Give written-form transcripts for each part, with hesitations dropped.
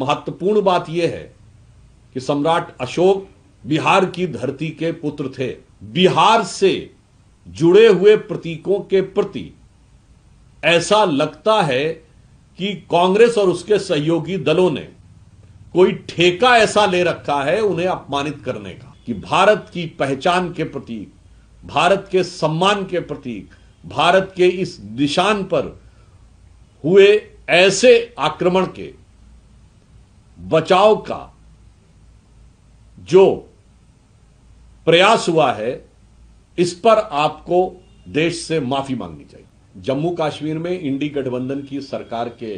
महत्वपूर्ण बात यह है कि सम्राट अशोक बिहार की धरती के पुत्र थे। बिहार से जुड़े हुए प्रतीकों के प्रति ऐसा लगता है कि कांग्रेस और उसके सहयोगी दलों ने कोई ठेका ऐसा ले रखा है उन्हें अपमानित करने का कि भारत की पहचान के प्रतीक, भारत के सम्मान के प्रतीक, भारत के इस निशान पर हुए ऐसे आक्रमण के बचाव का जो प्रयास हुआ है, इस पर आपको देश से माफी मांगनी चाहिए। जम्मू कश्मीर में इंडी गठबंधन की सरकार के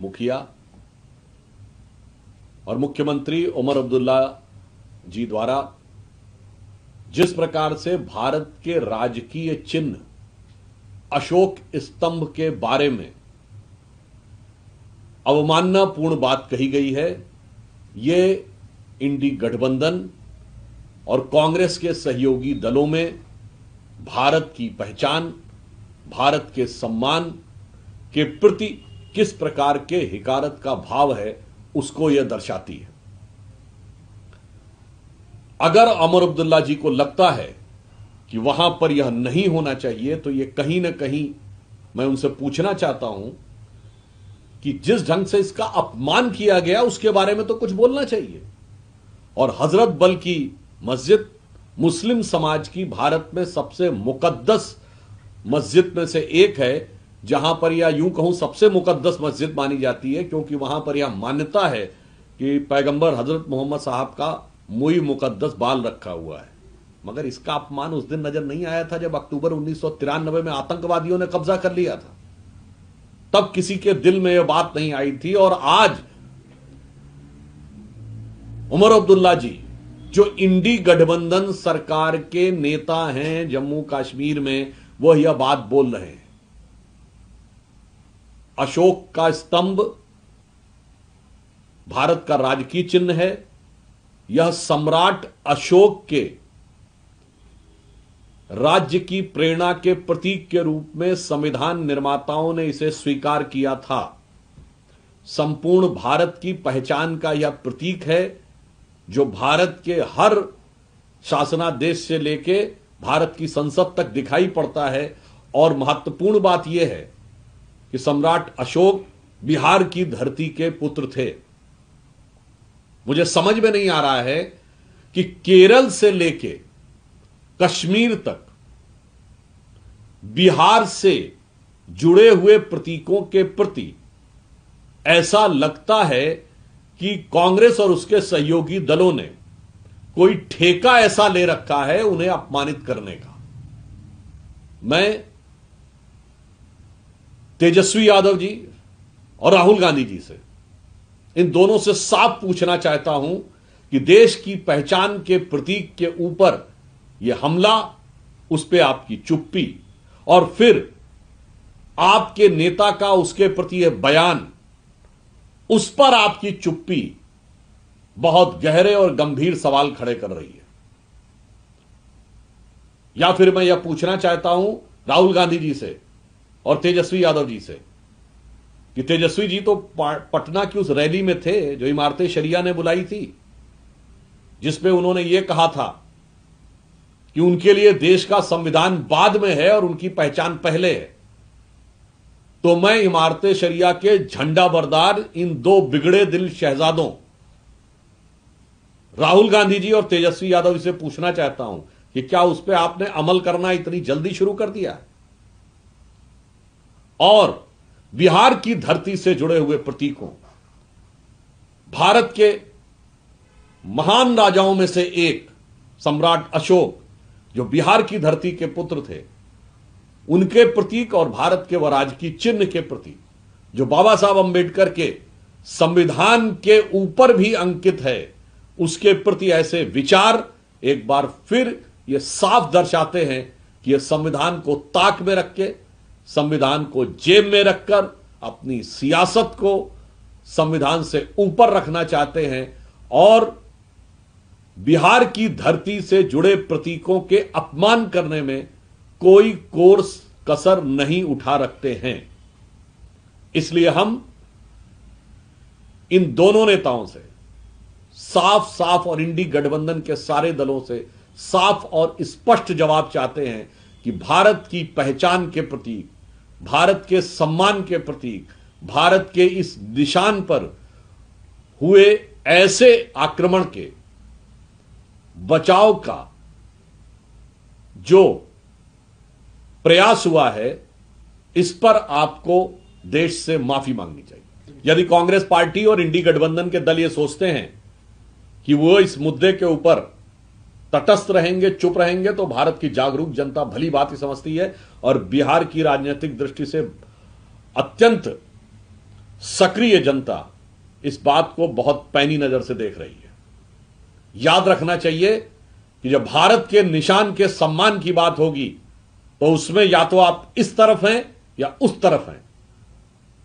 मुखिया और मुख्यमंत्री उमर अब्दुल्ला जी द्वारा जिस प्रकार से भारत के राजकीय चिन्ह अशोक स्तंभ के बारे में अवमाननापूर्ण बात कही गई है, ये इंडी गठबंधन और कांग्रेस के सहयोगी दलों में भारत की पहचान, भारत के सम्मान के प्रति किस प्रकार के हिकारत का भाव है, उसको यह दर्शाती है। अगर उमर अब्दुल्ला जी को लगता है कि वहां पर यह नहीं होना चाहिए, तो यह कहीं ना कहीं मैं उनसे पूछना चाहता हूं कि जिस ढंग से इसका अपमान किया गया उसके बारे में तो कुछ बोलना चाहिए। और हजरत बल की मस्जिद मुस्लिम समाज की भारत में सबसे मुकद्दस मस्जिद में से एक है, जहां पर या यूं कहूं सबसे मुकद्दस मस्जिद मानी जाती है, क्योंकि वहां पर यह मान्यता है कि पैगंबर हजरत मोहम्मद साहब का मुई मुकद्दस बाल रखा हुआ है। मगर इसका अपमान उस दिन नजर नहीं आया था जब अक्टूबर 1993 में आतंकवादियों ने कब्जा कर लिया था। तब किसी के दिल में यह बात नहीं आई थी। और आज उमर अब्दुल्ला जी जो इंडी गठबंधन सरकार के नेता हैं जम्मू कश्मीर में, वह यह बात बोल रहे हैं। अशोक का स्तंभ भारत का राजकीय चिन्ह है। यह सम्राट अशोक के राज्य की प्रेरणा के प्रतीक के रूप में संविधान निर्माताओं ने इसे स्वीकार किया था। संपूर्ण भारत की पहचान का यह प्रतीक है, जो भारत के हर शासनादेश से लेके भारत की संसद तक दिखाई पड़ता है। और महत्वपूर्ण बात यह है कि सम्राट अशोक बिहार की धरती के पुत्र थे। मुझे समझ में नहीं आ रहा है कि केरल से लेके कश्मीर तक बिहार से जुड़े हुए प्रतीकों के प्रति ऐसा लगता है कि कांग्रेस और उसके सहयोगी दलों ने कोई ठेका ऐसा ले रखा है उन्हें अपमानित करने का। मैं तेजस्वी यादव जी और राहुल गांधी जी से, इन दोनों से साफ पूछना चाहता हूं कि देश की पहचान के प्रतीक के ऊपर यह हमला, उस पर आपकी चुप्पी, और फिर आपके नेता का उसके प्रति यह बयान, उस पर आपकी चुप्पी बहुत गहरे और गंभीर सवाल खड़े कर रही है। या फिर मैं यह पूछना चाहता हूं राहुल गांधी जी से और तेजस्वी यादव जी से कि तेजस्वी जी तो पटना की उस रैली में थे जो इमारत शरिया ने बुलाई थी, जिसमें उन्होंने यह कहा था कि उनके लिए देश का संविधान बाद में है और उनकी पहचान पहले है। तो मैं इमारत शरिया के झंडा बरदार इन दो बिगड़े दिल शहजादों राहुल गांधी जी और तेजस्वी यादव जी से पूछना चाहता हूं कि क्या उस पर आपने अमल करना इतनी जल्दी शुरू कर दिया है? और बिहार की धरती से जुड़े हुए प्रतीकों, भारत के महान राजाओं में से एक सम्राट अशोक जो बिहार की धरती के पुत्र थे, उनके प्रतीक और भारत के व राजकीय चिन्ह के प्रतीक जो बाबा साहब अंबेडकर के संविधान के ऊपर भी अंकित है, उसके प्रति ऐसे विचार एक बार फिर यह साफ दर्शाते हैं कि यह संविधान को ताक में रख के, संविधान को जेब में रखकर अपनी सियासत को संविधान से ऊपर रखना चाहते हैं और बिहार की धरती से जुड़े प्रतीकों के अपमान करने में कोई कोर्स कसर नहीं उठा रखते हैं। इसलिए हम इन दोनों नेताओं से साफ साफ और इंडी गठबंधन के सारे दलों से साफ और स्पष्ट जवाब चाहते हैं कि भारत की पहचान के प्रतीक, भारत के सम्मान के प्रतीक, भारत के इस निशान पर हुए ऐसे आक्रमण के बचाव का जो प्रयास हुआ है, इस पर आपको देश से माफी मांगनी चाहिए। यदि कांग्रेस पार्टी और इंडी गठबंधन के दल ये सोचते हैं कि वो इस मुद्दे के ऊपर तटस्थ रहेंगे, चुप रहेंगे, तो भारत की जागरूक जनता भली बात ही समझती है और बिहार की राजनीतिक दृष्टि से अत्यंत सक्रिय जनता इस बात को बहुत पैनी नजर से देख रही है। याद रखना चाहिए कि जब भारत के निशान के सम्मान की बात होगी तो उसमें या तो आप इस तरफ हैं या उस तरफ हैं,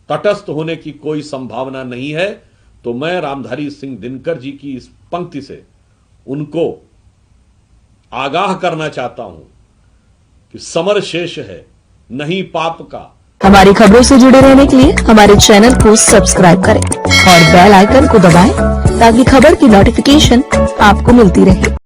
तटस्थ होने की कोई संभावना नहीं है। तो मैं रामधारी सिंह दिनकर जी की इस पंक्ति से उनको आगाह करना चाहता हूं कि समर शेष है नहीं पाप का। हमारी खबरों से जुड़े रहने के लिए हमारे चैनल को सब्सक्राइब करें और बेल आइकन को दबाएं ताकि खबर की नोटिफिकेशन आपको मिलती रहे।